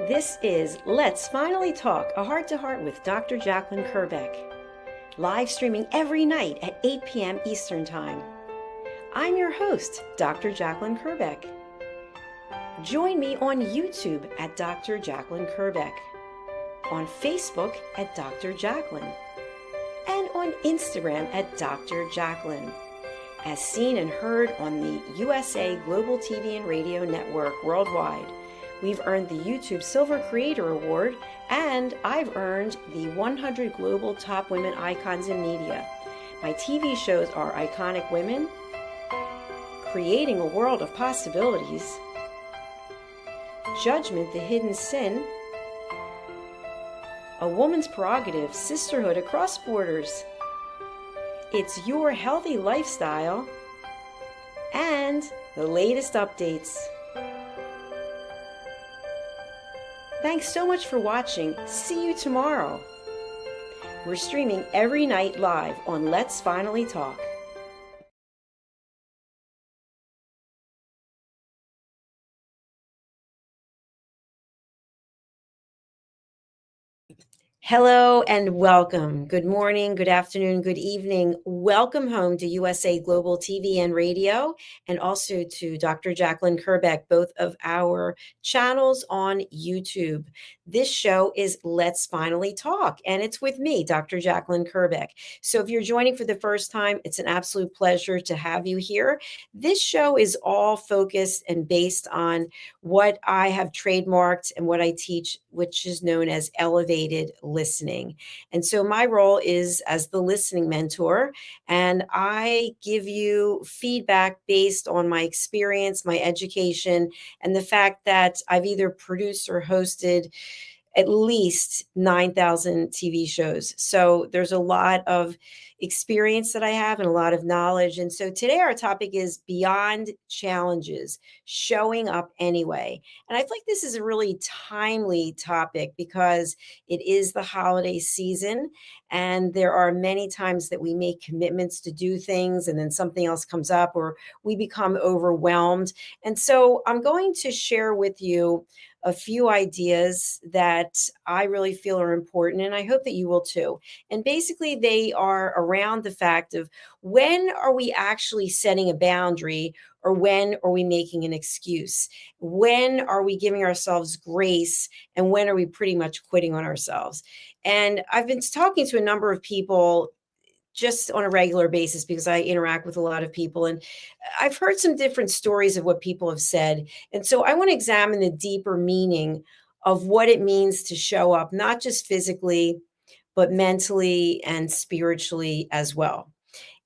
This is Let's Finally Talk, a heart-to-heart with Dr. Jacalyn Kerbeck, live streaming every night at 8 p.m. Eastern Time. I'm your host, Dr. Jacalyn Kerbeck. Join me on YouTube at Dr. Jacalyn Kerbeck, on Facebook at Dr. Jacalyn, and on Instagram at Dr. Jacalyn, as seen and heard on the USA Global TV and Radio Network worldwide. We've earned the YouTube Silver Creator Award, and I've earned the 100 Global Top Women Icons in Media. My TV shows are Iconic Women, Creating a World of Possibilities, Judgment, the Hidden Sin, A Woman's Prerogative, Sisterhood Across Borders, It's Your Healthy Lifestyle, and the latest updates. Thanks so much for watching. See you tomorrow. We're streaming every night live on Let's Finally Talk. Hello and welcome. Good morning, good afternoon, good evening. Welcome home to USA Global TV and Radio, and also to Dr. Jacalyn Kerbeck, both of our channels on YouTube. This show is Let's Finally Talk, and it's with me, Dr. Jacalyn Kerbeck. So if you're joining for the first time, it's an absolute pleasure to have you here. This show is all focused and based on what I have trademarked and what I teach, which is known as elevated listening. And so my role is as the listening mentor, and I give you feedback based on my experience, my education, and the fact that I've either produced or hosted at least 9,000 TV shows. So there's a lot of experience that I have and a lot of knowledge. And so today our topic is beyond challenges, showing up anyway. And I feel like this is a really timely topic because it is the holiday season. And there are many times that we make commitments to do things and then something else comes up or we become overwhelmed. And so I'm going to share with you a few ideas that I really feel are important, and I hope that you will too. And basically, they are around the fact of when are we actually setting a boundary or when are we making an excuse? When are we giving ourselves grace and when are we pretty much quitting on ourselves? And I've been talking to a number of people just on a regular basis because I interact with a lot of people. And I've heard some different stories of what people have said. And so I want to examine the deeper meaning of what it means to show up, not just physically, but mentally and spiritually as well.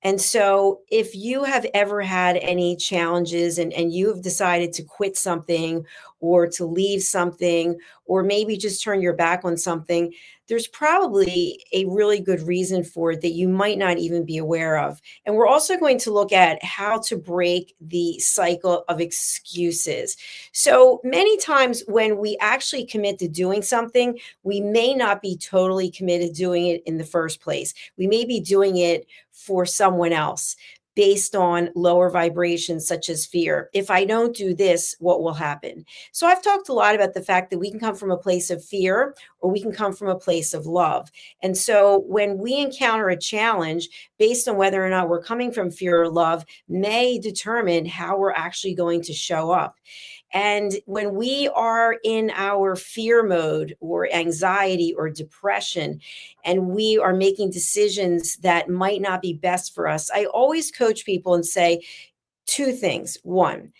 And so if you have ever had any challenges and you have decided to quit something or to leave something, or maybe just turn your back on something, there's probably a really good reason for it that you might not even be aware of. And we're also going to look at how to break the cycle of excuses. So many times when we actually commit to doing something, we may not be totally committed to doing it in the first place. We may be doing it for someone else based on lower vibrations such as fear. If I don't do this, what will happen? So I've talked a lot about the fact that we can come from a place of fear or we can come from a place of love. And so when we encounter a challenge, based on whether or not we're coming from fear or love, may determine how we're actually going to show up. And when we are in our fear mode or anxiety or depression, and we are making decisions that might not be best for us, I always coach people and say two things. One,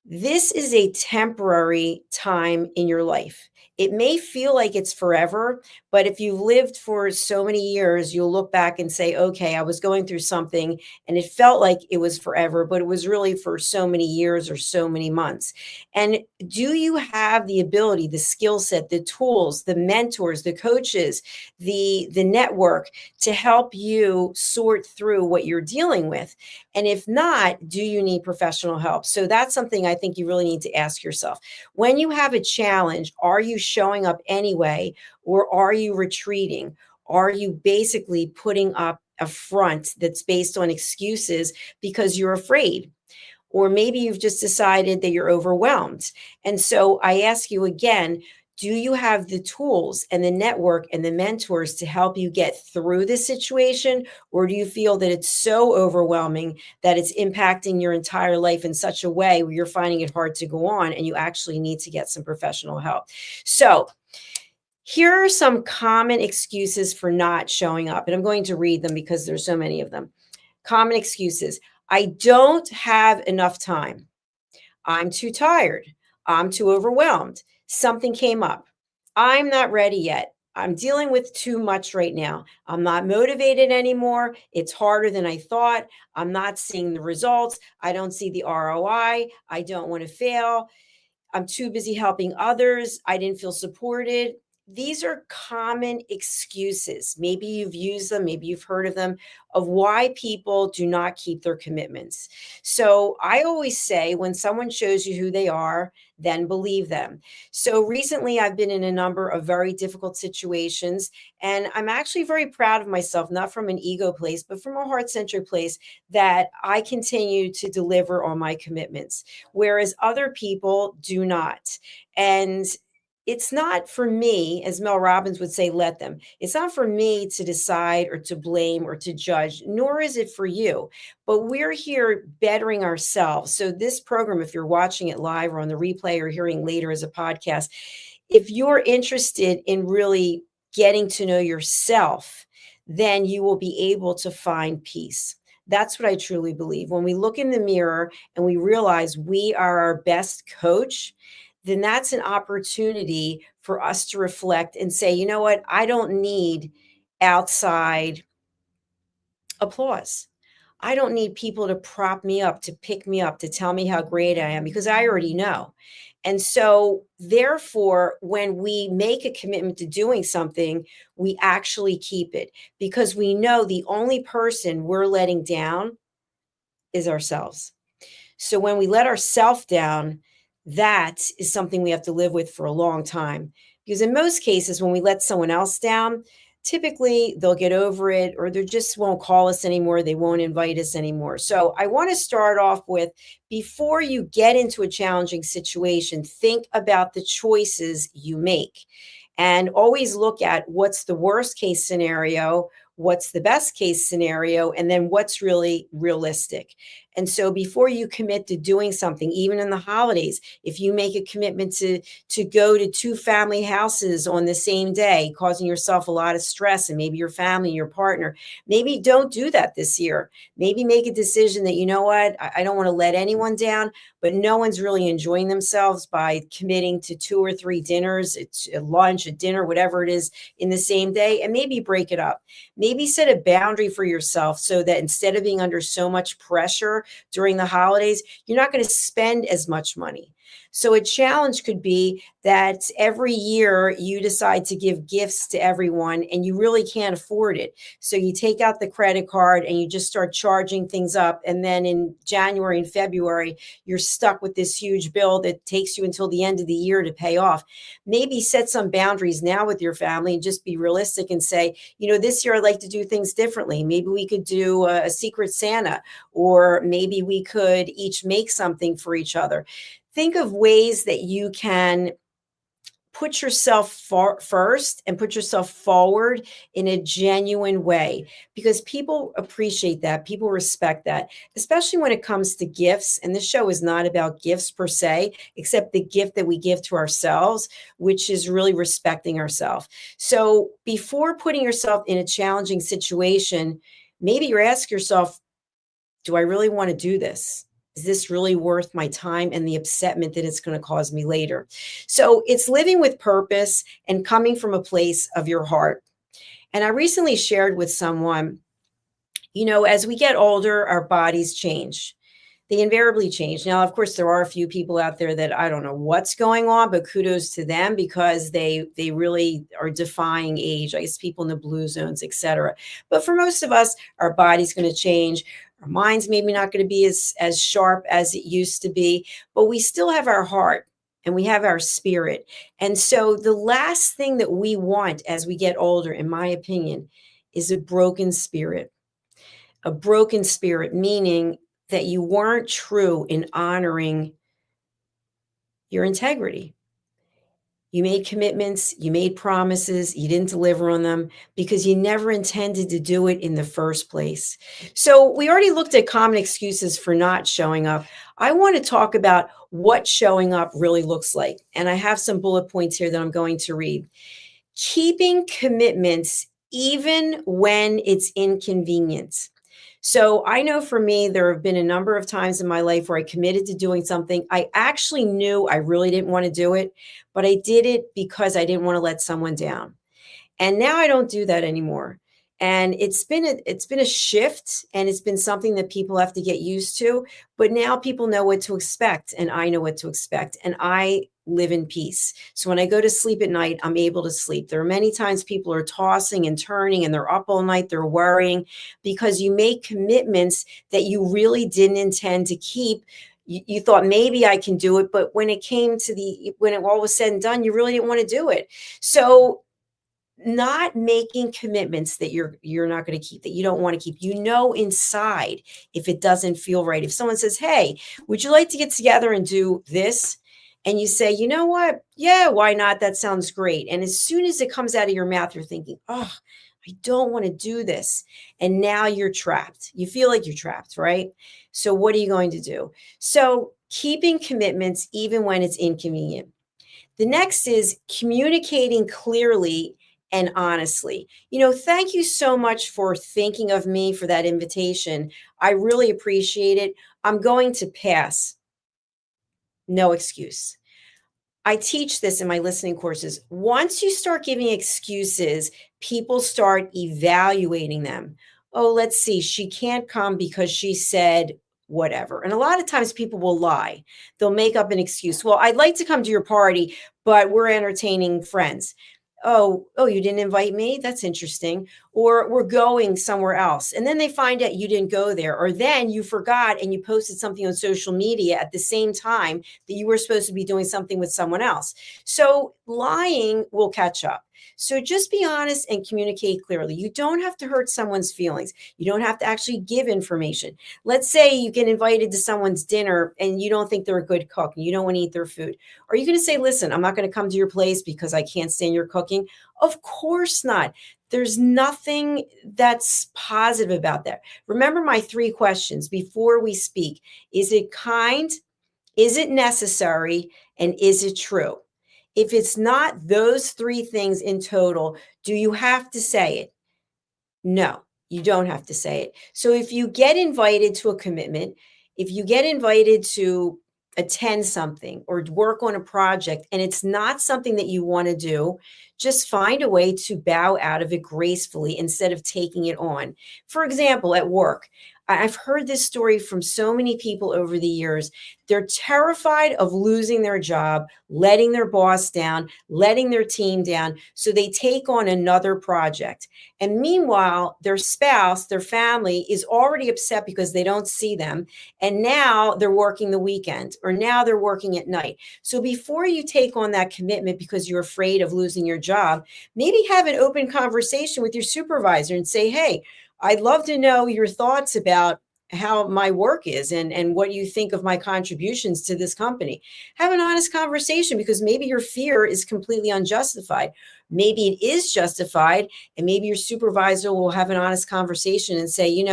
this is a temporary time in your life. It may feel like it's forever, but if you've lived for so many years, you'll look back and say, okay, I was going through something and it felt like it was forever, but it was really for so many years or so many months. And do you have the ability, the skill set, the tools, the mentors, the coaches, the network to help you sort through what you're dealing with? And if not, do you need professional help? So that's something I think you really need to ask yourself. When you have a challenge, are you showing up anyway, or are you retreating? Are you basically putting up a front that's based on excuses because you're afraid? Or maybe you've just decided that you're overwhelmed. And so I ask you again, Do you have the tools and the network and the mentors to help you get through this situation? Or do you feel that it's so overwhelming that it's impacting your entire life in such a way where you're finding it hard to go on and you actually need to get some professional help? So, here are some common excuses for not showing up. And I'm going to read them because there's so many of them. Common excuses. I don't have enough time. I'm too tired. I'm too overwhelmed. Something came up. I'm not ready yet. I'm dealing with too much right now. I'm not motivated anymore. It's harder than I thought. I'm not seeing the results. I don't see the ROI. I don't want to fail. I'm too busy helping others. I didn't feel supported. These are common excuses. Maybe you've used them, maybe you've heard of them, of why people do not keep their commitments. So I always say when someone shows you who they are, then believe them. So recently, I've been in a number of very difficult situations, and I'm actually very proud of myself, not from an ego place, but from a heart centered place, that I continue to deliver on my commitments whereas other people do not. And it's not for me, as Mel Robbins would say, let them. It's not for me to decide or to blame or to judge, nor is it for you. But we're here bettering ourselves. So, this program, if you're watching it live or on the replay or hearing later as a podcast, if you're interested in really getting to know yourself, then you will be able to find peace. That's what I truly believe. When we look in the mirror and we realize we are our best coach, then that's an opportunity for us to reflect and say, you know what? I don't need outside applause. I don't need people to prop me up, to pick me up, to tell me how great I am because I already know. And so, therefore, when we make a commitment to doing something, we actually keep it because we know the only person we're letting down is ourselves. So when we let ourselves down, that is something we have to live with for a long time. Because in most cases, when we let someone else down, typically they'll get over it or they just won't call us anymore. They won't invite us anymore. So I want to start off with before you get into a challenging situation, think about the choices you make and always look at what's the worst case scenario, what's the best case scenario, and then what's really realistic. And so before you commit to doing something, even in the holidays, if you make a commitment to go to two family houses on the same day, causing yourself a lot of stress and maybe your family, your partner, maybe don't do that this year. Maybe make a decision that, you know what, I don't want to let anyone down, but no one's really enjoying themselves by committing to two or three dinners, it's a lunch, a dinner, whatever it is in the same day, and maybe break it up. Maybe set a boundary for yourself so that instead of being under so much pressure during the holidays, you're not going to spend as much money. So, a challenge could be that every year you decide to give gifts to everyone and you really can't afford it. So, you take out the credit card and you just start charging things up. And then in January and February, you're stuck with this huge bill that takes you until the end of the year to pay off. Maybe set some boundaries now with your family and just be realistic and say, you know, this year I'd like to do things differently. Maybe we could do a secret Santa, or maybe we could each make something for each other. Think of ways that you can put yourself first and put yourself forward in a genuine way because people appreciate that. People respect that, especially when it comes to gifts. And this show is not about gifts per se, except the gift that we give to ourselves, which is really respecting ourselves. So before putting yourself in a challenging situation, maybe you ask yourself, do I really want to do this? Is this really worth my time and the upsetment that it's going to cause me later? So it's living with purpose and coming from a place of your heart. And I recently shared with someone, you know, as we get older, our bodies change. They invariably change. Now, of course, there are a few people out there that I don't know what's going on, but kudos to them because they really are defying age. I guess people in the blue zones, etc. But for most of us, our body's going to change. Our mind's maybe not going to be as sharp as it used to be, but we still have our heart and we have our spirit. And so the last thing that we want as we get older, in my opinion, is a broken spirit. A broken spirit, meaning that you weren't true in honoring your integrity. You made commitments, you made promises, you didn't deliver on them because you never intended to do it in the first place. So, we already looked at common excuses for not showing up. I want to talk about what showing up really looks like. And I have some bullet points here that I'm going to read. Keeping commitments even when it's inconvenient. So I know for me, there have been a number of times in my life where I committed to doing something. I actually knew I really didn't want to do it, but I did it because I didn't want to let someone down. And now I don't do that anymore. And it's been a shift, and it's been something that people have to get used to, but now people know what to expect and I know what to expect, and I live in peace. So when I go to sleep at night, I'm able to sleep. There are many times people are tossing and turning and they're up all night, they're worrying because you make commitments that you really didn't intend to keep. You thought maybe I can do it, but when it came to when it all was said and done, you really didn't want to do it. So not making commitments that you're not going to keep, that you don't want to keep, inside, if it doesn't feel right. If someone says, hey, would you like to get together and do this, and you say, you know what, yeah, why not, that sounds great, and as soon as it comes out of your mouth, you're thinking, oh, I don't want to do this, and now you're trapped. You feel like you're trapped, right? So what are you going to do? So keeping commitments even when it's inconvenient. The next is communicating clearly and honestly. Thank you so much for thinking of me for that invitation. I really appreciate it. I'm going to pass. No excuse. I teach this in my listening courses. Once you start giving excuses, people start evaluating them. Oh, let's see, she can't come because she said whatever. And a lot of times people will lie. They'll make up an excuse. Well, I'd like to come to your party, but we're entertaining friends. Oh, you didn't invite me? That's interesting. Or we're going somewhere else. And then they find out you didn't go there. Or then you forgot and you posted something on social media at the same time that you were supposed to be doing something with someone else. So lying will catch up. So just be honest and communicate clearly. You don't have to hurt someone's feelings. You don't have to actually give information. Let's say you get invited to someone's dinner and you don't think they're a good cook and you don't want to eat their food. Are you going to say, listen, I'm not going to come to your place because I can't stand your cooking? Of course not. There's nothing that's positive about that. Remember my three questions before we speak. Is it kind? Is it necessary? And is it true? If it's not those three things in total, do you have to say it? No, you don't have to say it. So if you get invited to a commitment, if you get invited to attend something or work on a project and it's not something that you want to do, just find a way to bow out of it gracefully instead of taking it on. For example, at work, I've heard this story from so many people over the years. They're terrified of losing their job, letting their boss down, letting their team down. So they take on another project. And meanwhile, their spouse, their family is already upset because they don't see them. And now they're working the weekend or now they're working at night. So before you take on that commitment because you're afraid of losing your job, maybe have an open conversation with your supervisor and say, hey, I'd love to know your thoughts about how my work is and what you think of my contributions to this company. Have an honest conversation because maybe your fear is completely unjustified. Maybe it is justified, and maybe your supervisor will have an honest conversation and say,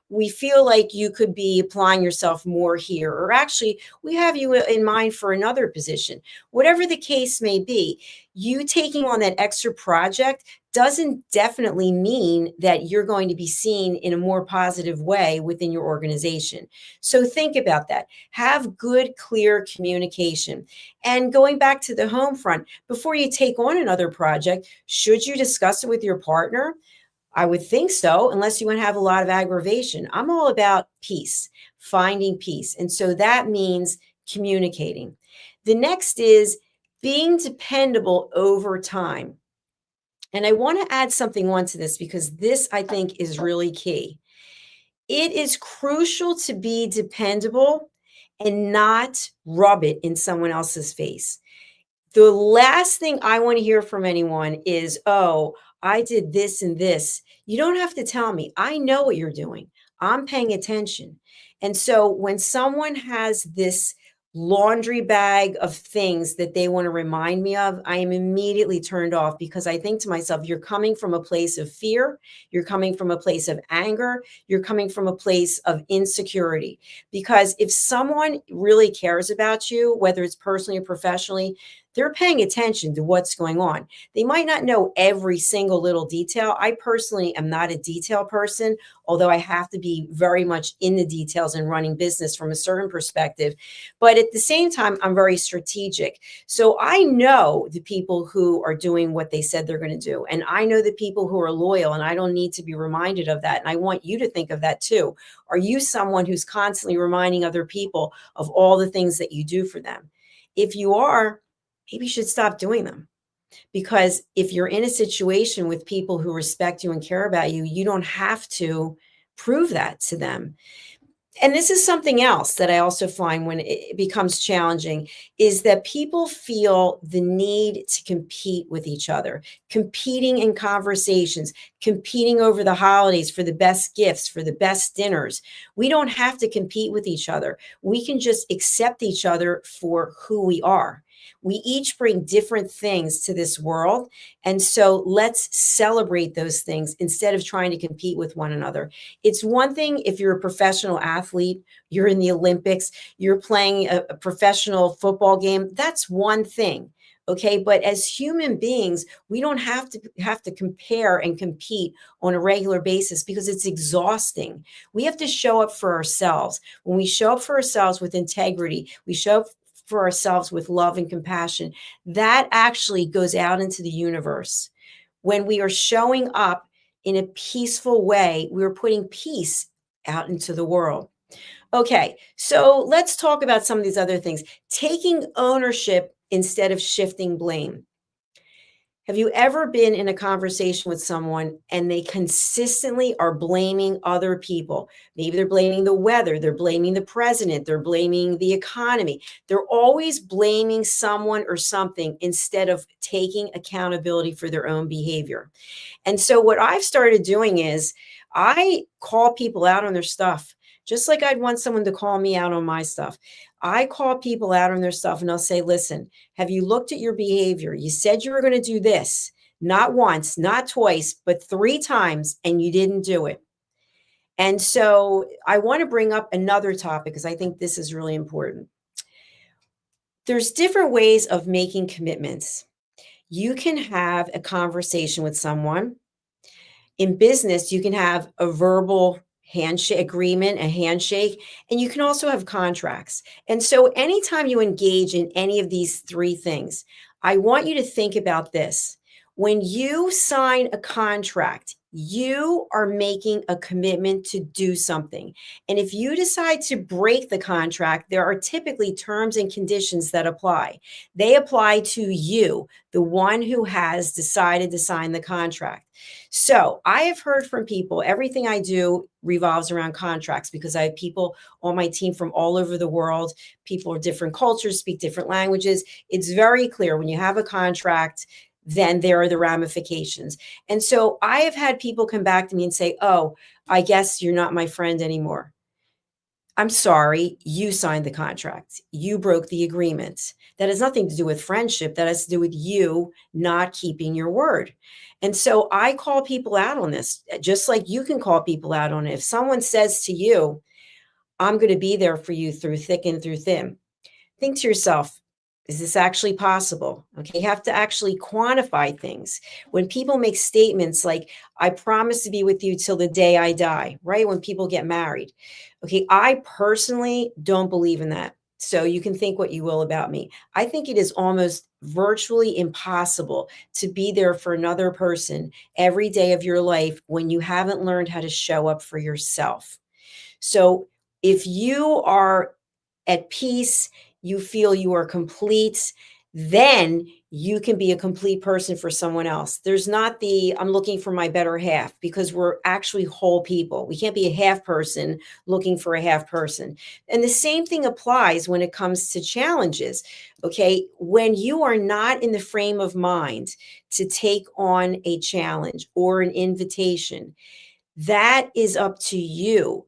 we feel like you could be applying yourself more here, or actually, we have you in mind for another position. Whatever the case may be, you taking on that extra project doesn't definitely mean that you're going to be seen in a more positive way within your organization. So think about that. Have good, clear communication. And going back to the home front, before you take on another project, should you discuss it with your partner? I would think so, unless you want to have a lot of aggravation. I'm all about peace, finding peace. And so that means communicating. The next is being dependable over time. And I want to add something onto this because this, I think, is really key. It is crucial to be dependable and not rub it in someone else's face. The last thing I want to hear from anyone is, oh, I did this and this. You don't have to tell me. I know what you're doing. I'm paying attention. And so when someone has this laundry bag of things that they want to remind me of, I am immediately turned off because I think to myself, you're coming from a place of fear, you're coming from a place of anger, you're coming from a place of insecurity. Because if someone really cares about you, whether it's personally or professionally, they're paying attention to what's going on. They might not know every single little detail. I personally am not a detail person, although I have to be very much in the details and running business from a certain perspective. But at the same time, I'm very strategic. So I know the people who are doing what they said they're going to do. And I know the people who are loyal, and I don't need to be reminded of that. And I want you to think of that too. Are you someone who's constantly reminding other people of all the things that you do for them? If you are, maybe you should stop doing them. Because if you're in a situation with people who respect you and care about you, you don't have to prove that to them. And this is something else that I also find when it becomes challenging is that people feel the need to compete with each other, competing in conversations, competing over the holidays for the best gifts, for the best dinners. We don't have to compete with each other. We can just accept each other for who we are. We each bring different things to this world. And so let's celebrate those things instead of trying to compete with one another. It's one thing if you're a professional athlete, you're in the Olympics, you're playing a professional football game. That's one thing. Okay. But as human beings, we don't have to compare and compete on a regular basis because it's exhausting. We have to show up for ourselves. When we show up for ourselves with integrity, we show up for ourselves with love and compassion, that actually goes out into the universe. When we are showing up in a peaceful way, we're putting peace out into the world. Okay, so let's talk about some of these other things. Taking ownership instead of shifting blame. Have you ever been in a conversation with someone and they consistently are blaming other people? Maybe they're blaming the weather, they're blaming the president, they're blaming the economy. They're always blaming someone or something instead of taking accountability for their own behavior. And so what I've started doing is I call people out on their stuff, just like I'd want someone to call me out on my stuff. I call people out on their stuff and I'll say, listen, have you looked at your behavior? You said you were going to do this, not once, not twice, but 3 times, and you didn't do it. And so I want to bring up another topic because I think this is really important. There's different ways of making commitments. You can have a conversation with someone. In business, you can have a verbal handshake agreement, a handshake, and you can also have contracts. And so anytime you engage in any of these 3 things, I want you to think about this. When you sign a contract, you are making a commitment to do something. And if you decide to break the contract, there are typically terms and conditions that apply. They apply to you, the one who has decided to sign the contract. So I have heard from people, everything I do revolves around contracts because I have people on my team from all over the world. People of different cultures, speak different languages. It's very clear when you have a contract, then there are the ramifications. And so I have had people come back to me and say, oh, I guess you're not my friend anymore. I'm sorry, you signed the contract. You broke the agreement. That has nothing to do with friendship. That has to do with you not keeping your word. And so I call people out on this, just like you can call people out on it. If someone says to you, I'm going to be there for you through thick and through thin, think to yourself, is this actually possible? Okay, you have to actually quantify things. When people make statements like, I promise to be with you till the day I die, right? When people get married. Okay, I personally don't believe in that. So you can think what you will about me. I think it is almost virtually impossible to be there for another person every day of your life when you haven't learned how to show up for yourself. So if you are at peace, you feel you are complete, then you can be a complete person for someone else. There's not the I'm looking for my better half because we're actually whole people. We can't be a half person looking for a half person. And the same thing applies when it comes to challenges. Okay. When you are not in the frame of mind to take on a challenge or an invitation, that is up to you.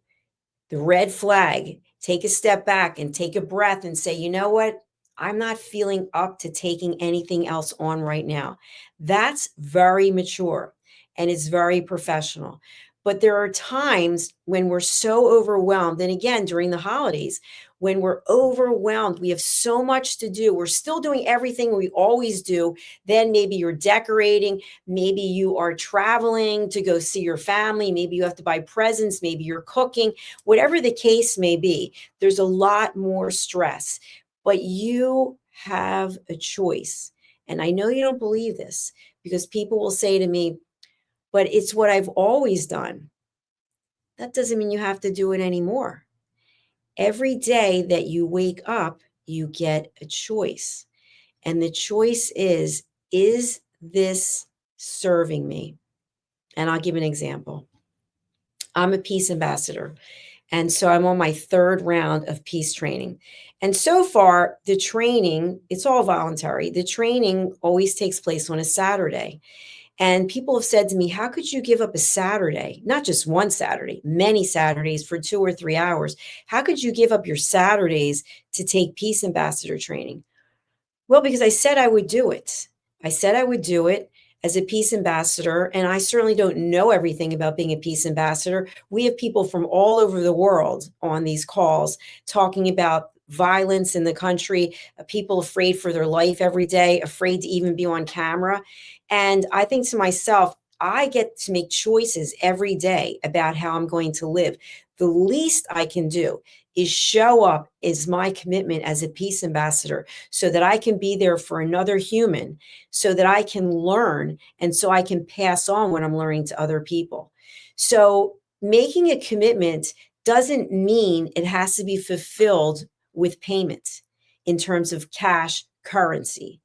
The red flag take a step back and take a breath and say, you know what? I'm not feeling up to taking anything else on right now. That's very mature and it's very professional. But there are times when we're so overwhelmed. And again, during the holidays, when we're overwhelmed, we have so much to do. We're still doing everything we always do. Then maybe you're decorating. Maybe you are traveling to go see your family. Maybe you have to buy presents. Maybe you're cooking. Whatever the case may be, there's a lot more stress. But you have a choice. And I know you don't believe this because people will say to me, but it's what I've always done. That doesn't mean you have to do it anymore. Every day that you wake up, you get a choice. And the choice is this serving me? And I'll give an example. I'm a peace ambassador. And so I'm on my third round of peace training. And so far, the training, it's all voluntary. The training always takes place on a Saturday. And people have said to me, how could you give up a Saturday, not just one Saturday, many Saturdays for 2 or 3 hours? How could you give up your Saturdays to take peace ambassador training? Well, because I said I would do it. I said I would do it as a peace ambassador. And I certainly don't know everything about being a peace ambassador. We have people from all over the world on these calls talking about violence in the country, people afraid for their life every day, afraid to even be on camera. And I think to myself, I get to make choices every day about how I'm going to live. The least I can do is show up as my commitment as a peace ambassador so that I can be there for another human, so that I can learn and so I can pass on what I'm learning to other people. So making a commitment doesn't mean it has to be fulfilled with payment in terms of cash currency.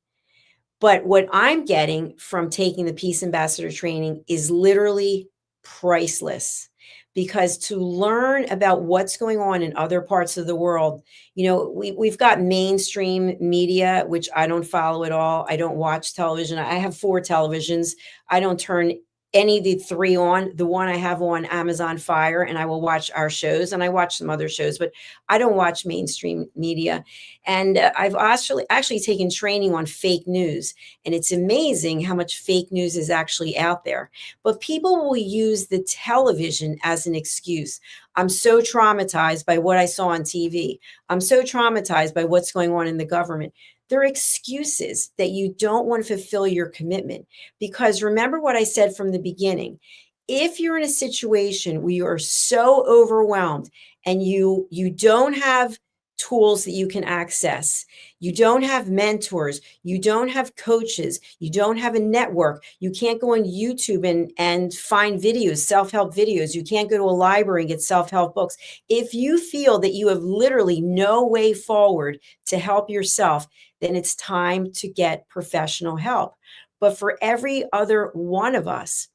But what I'm getting from taking the Peace Ambassador training is literally priceless. Because to learn about what's going on in other parts of the world, we've got mainstream media, which I don't follow at all. I don't watch television. I have 4 televisions. I don't turn any of the 3 on. The one I have on Amazon Fire, and I will watch our shows, and I watch some other shows, but I don't watch mainstream media. And I've actually taken training on fake news, and it's amazing how much fake news is actually out there. But people will use the television as an excuse. I'm so traumatized by what I saw on TV. I'm so traumatized by what's going on in the government. They're excuses that you don't want to fulfill your commitment. Because remember what I said from the beginning. If you're in a situation where you are so overwhelmed and you don't have tools that you can access, you don't have mentors, you don't have coaches, you don't have a network, you can't go on YouTube and find videos, self-help videos, you can't go to a library and get self-help books. If you feel that you have literally no way forward to help yourself, then it's time to get professional help. But for every other one of us,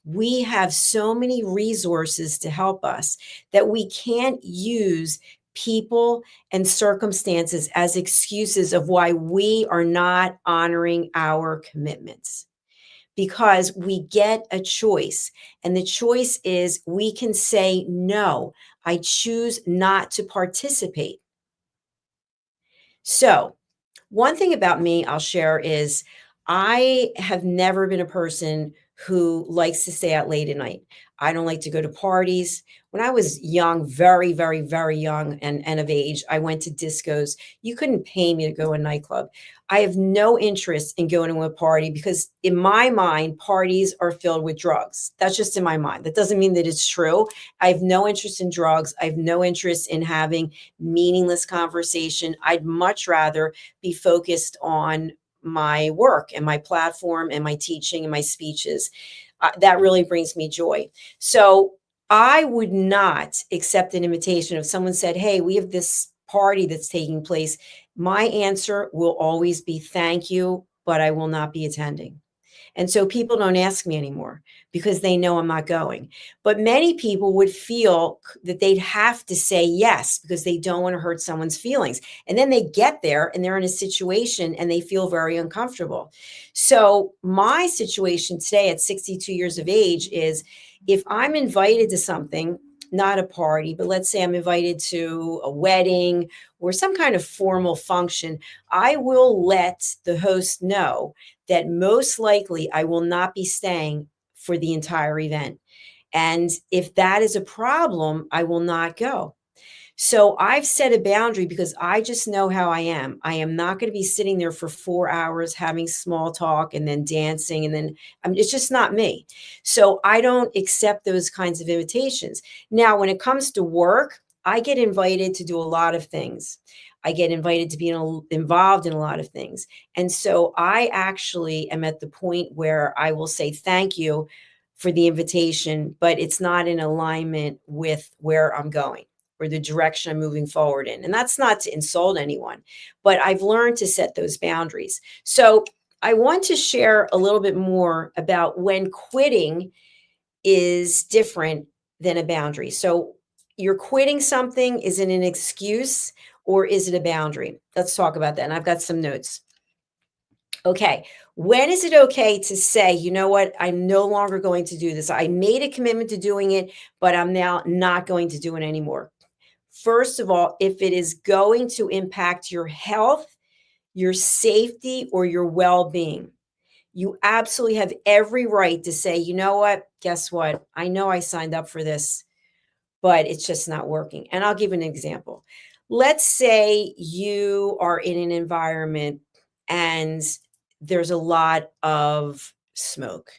we have so many resources to help us that we can't use people and circumstances as excuses of why we are not honoring our commitments. Because we get a choice, and the choice is we can say, no, I choose not to participate. So, one thing about me I'll share is I have never been a person who likes to stay out late at night. I don't like to go to parties. When I was young, very, very, very young and of age, I went to discos. You couldn't pay me to go to a nightclub. I have no interest in going to a party because in my mind, parties are filled with drugs. That's just in my mind. That doesn't mean that it's true. I have no interest in drugs. I have no interest in having meaningless conversation. I'd much rather be focused on my work and my platform and my teaching and my speeches. That really brings me joy. So I would not accept an invitation if someone said, hey, we have this party that's taking place. My answer will always be thank you, but I will not be attending. And so people don't ask me anymore because they know I'm not going. But many people would feel that they'd have to say yes because they don't want to hurt someone's feelings. And then they get there and they're in a situation and they feel very uncomfortable. So my situation today at 62 years of age is if I'm invited to something, not a party, but let's say I'm invited to a wedding or some kind of formal function, I will let the host know that most likely I will not be staying for the entire event. And if that is a problem, I will not go. So I've set a boundary because I just know how I am. I am not going to be sitting there for 4 hours having small talk and then dancing. And then it's just not me. So I don't accept those kinds of invitations. Now, when it comes to work, I get invited to do a lot of things. I get invited to be involved in a lot of things. And so I actually am at the point where I will say thank you for the invitation, but it's not in alignment with where I'm going or the direction I'm moving forward in. And that's not to insult anyone, but I've learned to set those boundaries. So I want to share a little bit more about when quitting is different than a boundary. So you're quitting something, is it an excuse or is it a boundary? Let's talk about that. And I've got some notes. Okay. When is it okay to say, you know what, I'm no longer going to do this? I made a commitment to doing it, but I'm now not going to do it anymore. First of all, if it is going to impact your health, your safety, or your well being, you absolutely have every right to say, you know what? Guess what? I know I signed up for this, but it's just not working. And I'll give an example. Let's say you are in an environment and there's a lot of smoke.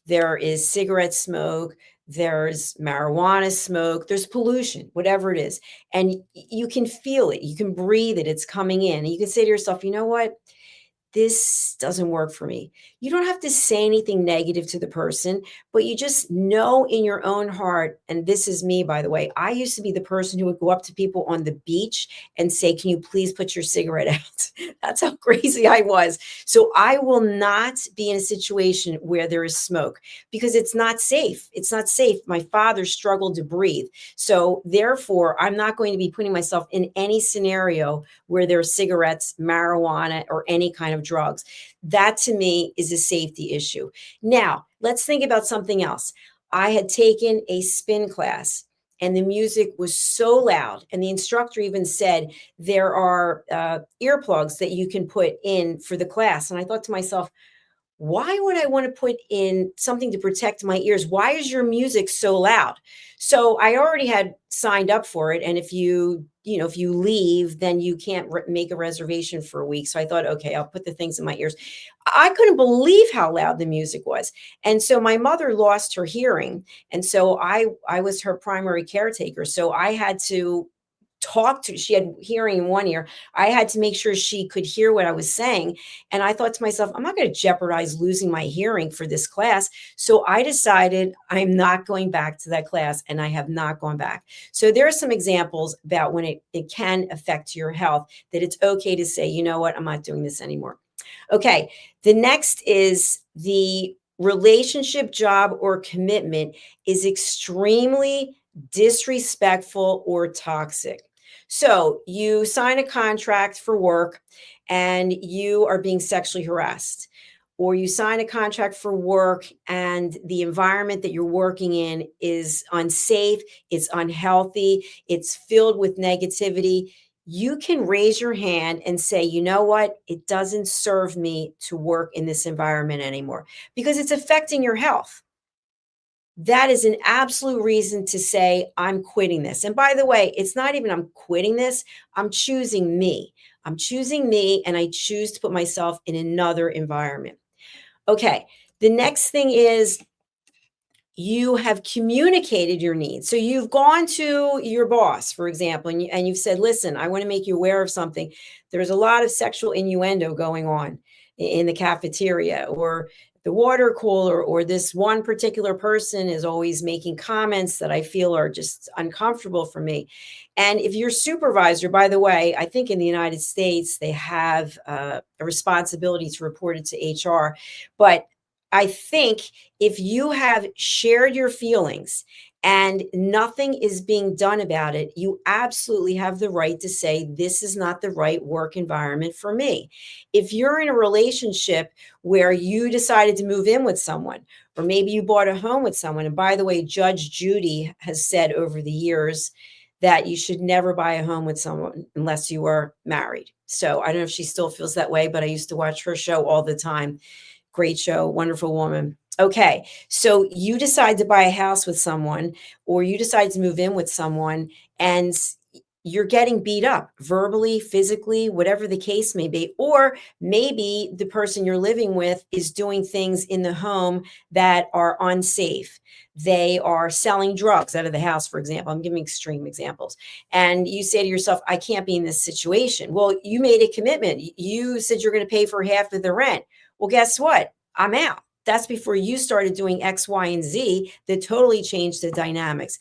There is cigarette smoke, there's marijuana smoke, there's pollution, whatever it is. And you can feel it, you can breathe it, it's coming in. And you can say to yourself, you know what? This doesn't work for me. You don't have to say anything negative to the person, but you just know in your own heart, and this is me, by the way. I used to be the person who would go up to people on the beach and say, can you please put your cigarette out? That's how crazy I was. So I will not be in a situation where there is smoke because it's not safe. It's not safe. My father struggled to breathe. So therefore, I'm not going to be putting myself in any scenario where there's cigarettes, marijuana, or any kind of drugs. That to me is a safety issue. Now, let's think about something else. I had taken a spin class and the music was so loud. And the instructor even said there are earplugs that you can put in for the class. And I thought to myself, why would I want to put in something to protect my ears? Why is your music so loud? So I already had signed up for it. And if if you leave, then you can't make a reservation for a week. So I thought, okay, I'll put the things in my ears. I couldn't believe how loud the music was. And so my mother lost her hearing. And so I was her primary caretaker. So I had to she had hearing in one ear. I had to make sure she could hear what I was saying. And I thought to myself, I'm not going to jeopardize losing my hearing for this class. So I decided I'm not going back to that class, and I have not gone back. So there are some examples about when it can affect your health, that it's okay to say, you know what, I'm not doing this anymore. Okay. The next is the relationship, job, or commitment is extremely disrespectful or toxic. So you sign a contract for work and you are being sexually harassed, or you sign a contract for work and the environment that you're working in is unsafe, it's unhealthy, it's filled with negativity. You can raise your hand and say, you know what? It doesn't serve me to work in this environment anymore because it's affecting your health. That is an absolute reason to say, I'm quitting this. And by the way, it's not even I'm quitting this, I'm choosing me. I'm choosing me, and I choose to put myself in another environment. Okay. The next thing is you have communicated your needs. So you've gone to your boss, for example, and you've said, listen, I want to make you aware of something. There's a lot of sexual innuendo going on in the cafeteria or the water cooler, or this one particular person is always making comments that I feel are just uncomfortable for me. And if your supervisor, by the way, I think in the United States, they have a responsibility to report it to HR. But I think if you have shared your feelings and nothing is being done about it, you absolutely have the right to say, this is not the right work environment for me. If you're in a relationship where you decided to move in with someone, or maybe you bought a home with someone, and by the way, Judge Judy has said over the years that you should never buy a home with someone unless you are married. So I don't know if she still feels that way, but I used to watch her show all the time. Great show, wonderful woman. Okay, so you decide to buy a house with someone, or you decide to move in with someone, and you're getting beat up verbally, physically, whatever the case may be. Or maybe the person you're living with is doing things in the home that are unsafe. They are selling drugs out of the house, for example. I'm giving extreme examples. And you say to yourself, I can't be in this situation. Well, you made a commitment. You said you're going to pay for half of the rent. Well, guess what? I'm out. That's before you started doing X, Y, and Z that totally changed the dynamics.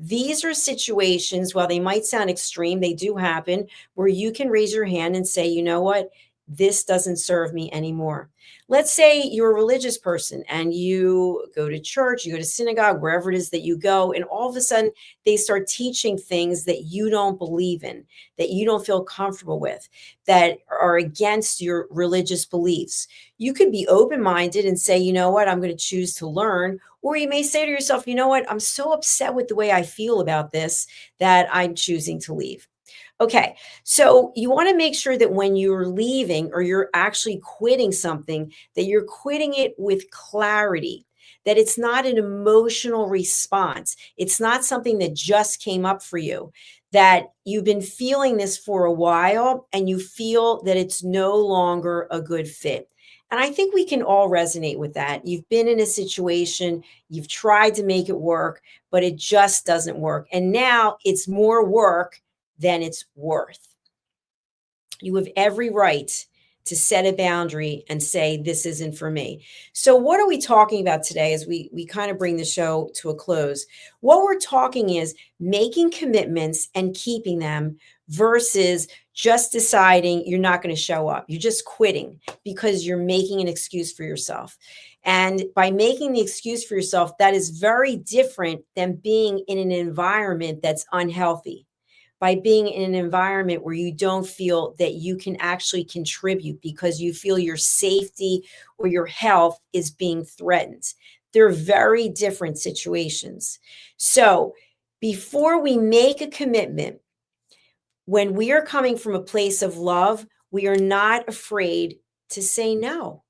These are situations, while they might sound extreme, they do happen where you can raise your hand and say, you know what? This doesn't serve me anymore. Let's say you're a religious person and you go to church, you go to synagogue, wherever it is that you go, and all of a sudden they start teaching things that you don't believe in, that you don't feel comfortable with, that are against your religious beliefs. You could be open minded and say, you know what? I'm going to choose to learn. Or you may say to yourself, you know what? I'm so upset with the way I feel about this that I'm choosing to leave. Okay, so you want to make sure that when you're leaving or you're actually quitting something, that you're quitting it with clarity, that it's not an emotional response. It's not something that just came up for you, that you've been feeling this for a while and you feel that it's no longer a good fit. And I think we can all resonate with that. You've been in a situation, you've tried to make it work, but it just doesn't work. And now it's more work than it's worth. You have every right to set a boundary and say, this isn't for me. So, what are we talking about today as we kind of bring the show to a close? What we're talking is making commitments and keeping them versus just deciding you're not going to show up. You're just quitting because you're making an excuse for yourself. And by making the excuse for yourself, that is very different than being in an environment that's unhealthy, by being in an environment where you don't feel that you can actually contribute because you feel your safety or your health is being threatened. They're very different situations. So, before we make a commitment, when we are coming from a place of love, we are not afraid to say no.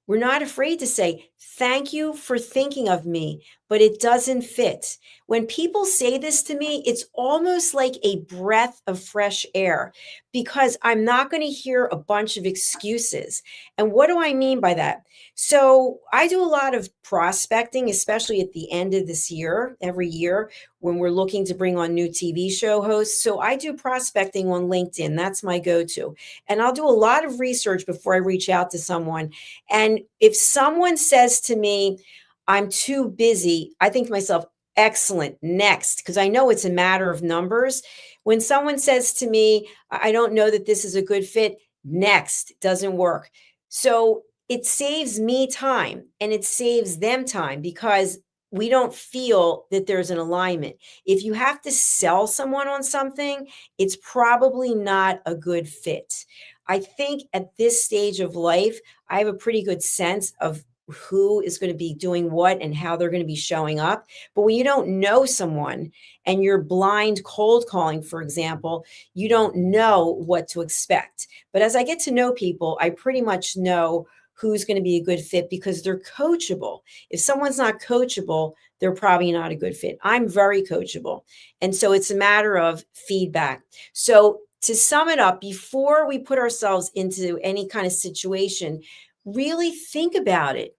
We're not afraid to say, thank you for thinking of me, but it doesn't fit. When people say this to me, it's almost like a breath of fresh air because I'm not going to hear a bunch of excuses. And what do I mean by that? So I do a lot of prospecting, especially at the end of this year, every year when we're looking to bring on new TV show hosts. So I do prospecting on LinkedIn. That's my go-to. And I'll do a lot of research before I reach out to someone. And if someone says to me, I'm too busy, I think to myself, excellent, next, because I know it's a matter of numbers. When someone says to me, I don't know that this is a good fit, next, doesn't work. So it saves me time and it saves them time because we don't feel that there's an alignment. If you have to sell someone on something, it's probably not a good fit. I think at this stage of life, I have a pretty good sense of who is going to be doing what and how they're going to be showing up. But when you don't know someone and you're blind cold calling, for example, you don't know what to expect. But as I get to know people, I pretty much know who's going to be a good fit because they're coachable. If someone's not coachable, they're probably not a good fit. I'm very coachable. And so it's a matter of feedback. So to sum it up, before we put ourselves into any kind of situation, really think about it.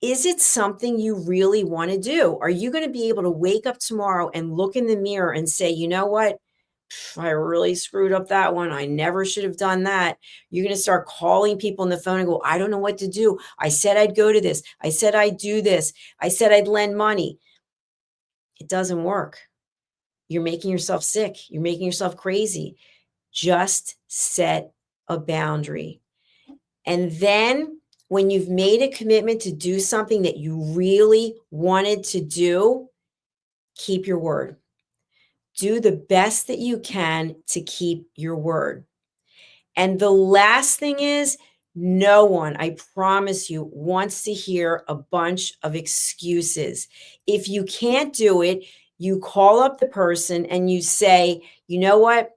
Is it something you really want to do? Are you going to be able to wake up tomorrow and look in the mirror and say, you know what? I really screwed up that one. I never should have done that. You're going to start calling people on the phone and go, I don't know what to do. I said I'd go to this. I said I'd do this. I said I'd lend money. It doesn't work. You're making yourself sick. You're making yourself crazy. Just set a boundary. And then When you've made a commitment to do something that you really wanted to do, keep your word. Do the best that you can to keep your word. And the last thing is, no one, I promise you, wants to hear a bunch of excuses. If you can't do it, you call up the person and you say, you know what?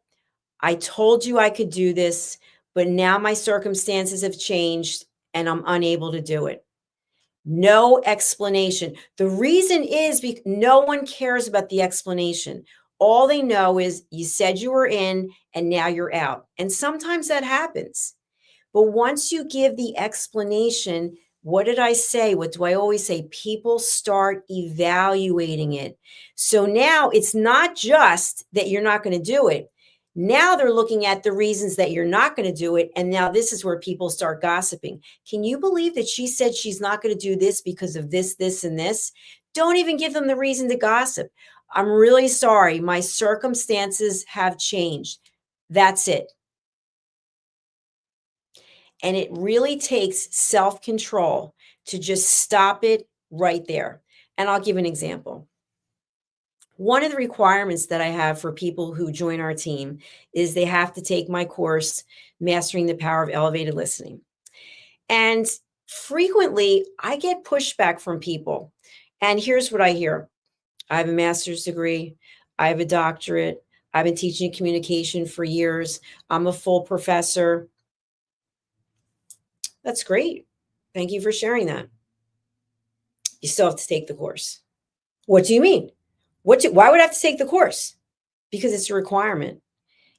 I told you I could do this, but now my circumstances have changed and I'm unable to do it. No explanation. The reason is because no one cares about the explanation. All they know is you said you were in and now you're out. And sometimes that happens. But once you give the explanation, what did I say? What do I always say? People start evaluating it. So now it's not just that you're not going to do it. Now they're looking at the reasons that you're not going to do it. And now this is where people start gossiping. Can you believe that she said she's not going to do this because of this, this, and this? Don't even give them the reason to gossip. I'm really sorry. My circumstances have changed. That's it. And it really takes self control to just stop it right there. And I'll give an example. One of the requirements that I have for people who join our team is they have to take my course, Mastering the Power of Elevated Listening. And frequently, I get pushback from people. And here's what I hear: I have a master's degree, I have a doctorate, I've been teaching communication for years, I'm a full professor. That's great. Thank you for sharing that. You still have to take the course. What do you mean? Why would I have to take the course? Because it's a requirement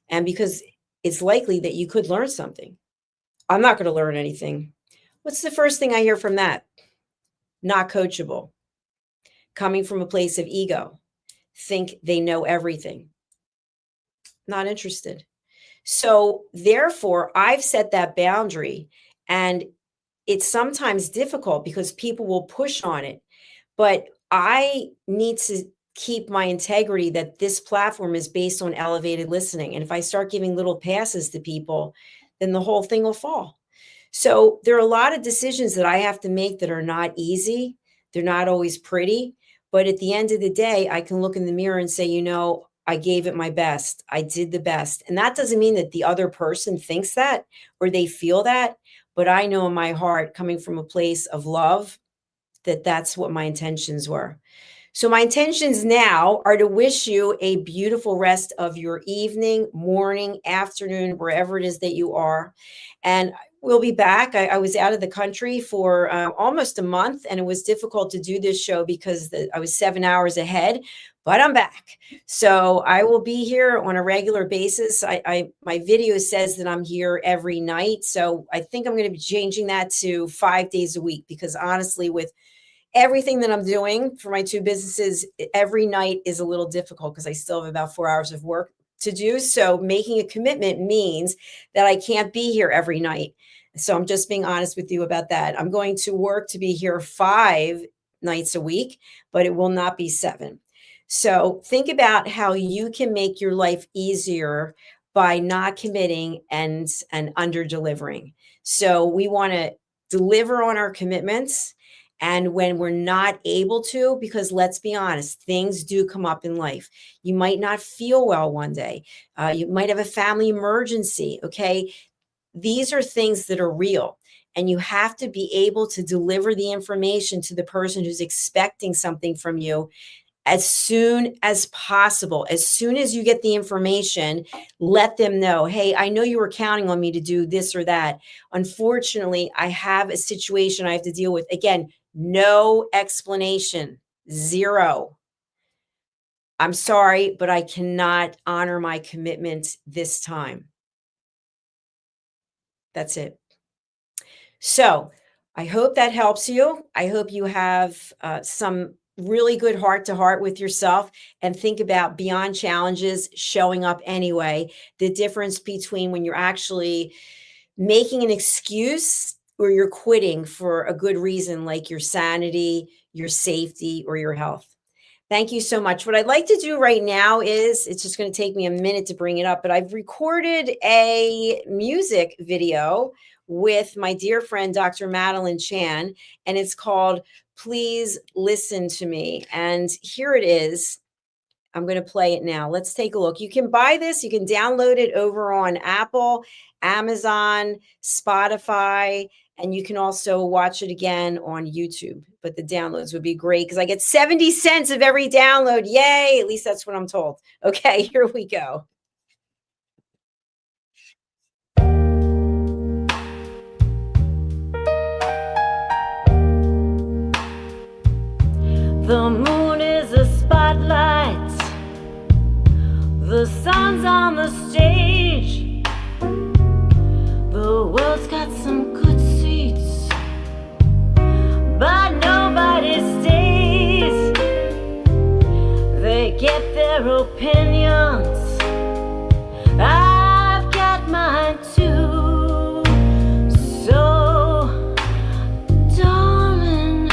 and because it's likely that you could learn something. I'm not going to learn anything. What's the first thing I hear from that? Not coachable. Coming from a place of ego. Think they know everything. Not interested. So therefore, I've set that boundary, and it's sometimes difficult because people will push on it. But I need to keep my integrity that this platform is based on elevated listening. And if I start giving little passes to people, then the whole thing will fall. So there are a lot of decisions that I have to make that are not easy. They're not always pretty. But at the end of the day, I can look in the mirror and say, I gave it my best. I did the best. And that doesn't mean that the other person thinks that or they feel that. But I know in my heart, coming from a place of love, that that's what my intentions were. So my intentions now are to wish you a beautiful rest of your evening, morning, afternoon, wherever it is that you are. And we'll be back. I was out of the country for almost a month, and it was difficult to do this show because I was 7 hours ahead, but I'm back. So I will be here on a regular basis. My video says that I'm here every night. So I think I'm going to be changing that to 5 days a week, because honestly, with everything that I'm doing for my two businesses, every night is a little difficult because I still have about 4 hours of work to do. So making a commitment means that I can't be here every night. So I'm just being honest with you about that. I'm going to work to be here 5 nights a week, but it will not be 7. So think about how you can make your life easier by not committing and under delivering. So we want to deliver on our commitments. And when we're not able to, because let's be honest, things do come up in life. You might not feel well one day. You might have a family emergency. Okay. These are things that are real. And you have to be able to deliver the information to the person who's expecting something from you as soon as possible. As soon as you get the information, let them know, hey, I know you were counting on me to do this or that. Unfortunately, I have a situation I have to deal with. Again, no explanation, 0. I'm sorry, but I cannot honor my commitment this time. That's it. So I hope that helps you. I hope you have some really good heart to heart with yourself and think about beyond challenges, showing up anyway. The difference between when you're actually making an excuse or you're quitting for a good reason, like your sanity, your safety, or your health. Thank you so much. What I'd like to do right now is, it's just going to take me a minute to bring it up, but I've recorded a music video with my dear friend, Dr. Madeline Chan, and it's called Please Listen to Me. And here it is. I'm going to play it now. Let's take a look. You can buy this. You can download it over on Apple, Amazon, Spotify, and you can also watch it again on YouTube. But the downloads would be great because I get 70 cents of every download. Yay! At least that's what I'm told. Okay, here we go. The moon is a spotlight. The sun's on the stage. The world's got some good seats, but nobody stays. They get their opinions. I've got mine too. So, darling,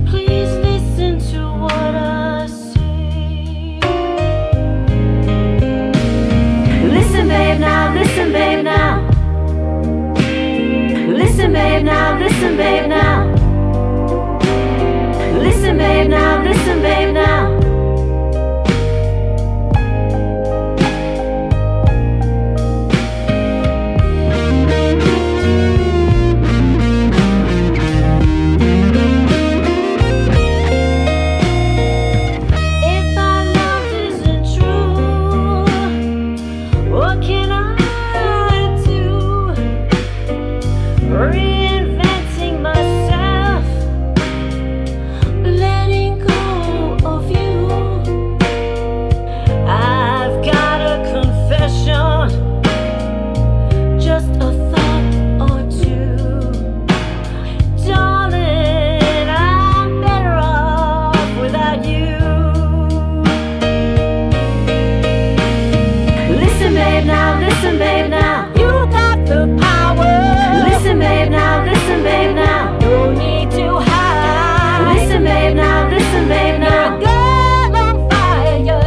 please listen to what I say. Listen, babe, now, listen, babe, now. Listen, babe, now, listen, babe, now. Listen, babe, now, listen, babe, now. If our love isn't true, what can I do? Reinventing myself, letting go of you. I've got a confession, just a thought or two. Darling, I'm better off without you. Listen, babe, now, listen, babe, now. You got the power. Listen, babe, now, listen, babe, now. No need to hide. Listen, babe, now, listen, babe, now. Girl on fire.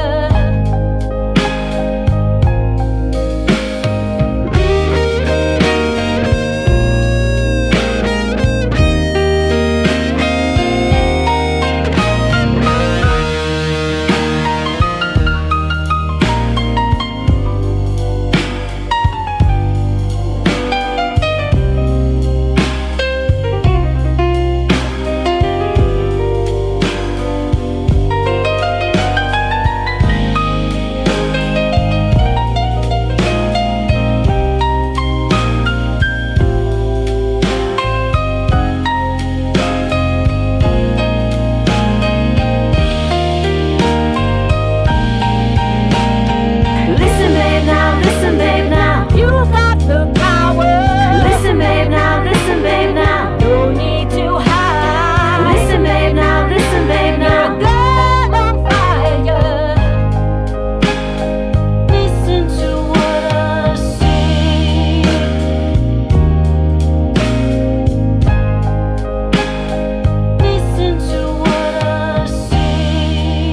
Listen, babe, now, listen, babe, now. You got the power. Listen, babe, now, listen, babe, now. No need to hide. Listen, babe, now, listen, babe, now. Girl on fire. Listen to what I say. Listen to what I say.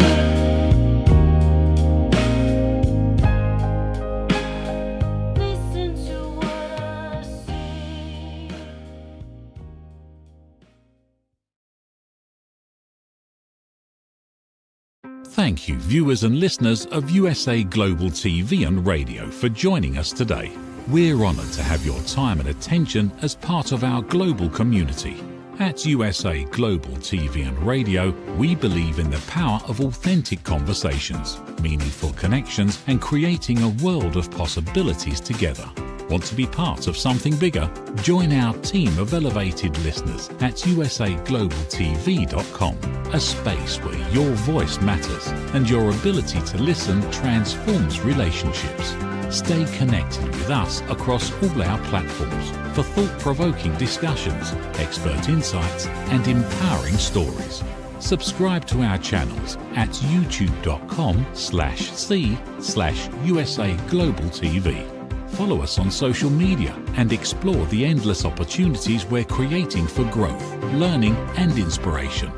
Listen to what I say. Thank you, viewers and listeners of USA Global TV and Radio, for joining us today. We're honoured to have your time and attention as part of our global community. At USA Global TV and Radio, we believe in the power of authentic conversations, meaningful connections, and creating a world of possibilities together. Want to be part of something bigger? Join our team of elevated listeners at usaglobaltv.com, a space where your voice matters and your ability to listen transforms relationships. Stay connected with us across all our platforms for thought-provoking discussions, expert insights, and empowering stories. Subscribe to our channels at youtube.com/c/USA Global TV. Follow us on social media and explore the endless opportunities we're creating for growth, learning, and inspiration.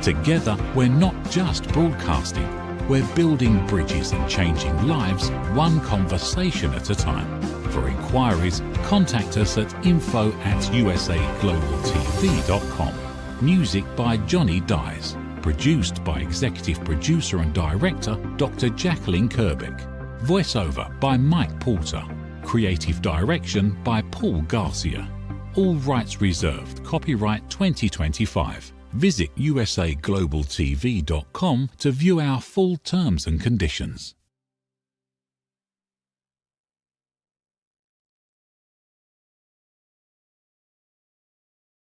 Together, we're not just broadcasting, we're building bridges and changing lives one conversation at a time. For inquiries, contact us at info@usaglobaltv.com. Music by Johnny Dyes. Produced by Executive Producer and Director Dr. Jacalyn Kerbeck. Voiceover by Mike Porter. Creative Direction by Paul Garcia. All rights reserved. Copyright 2025. Visit usaglobaltv.com to view our full terms and conditions.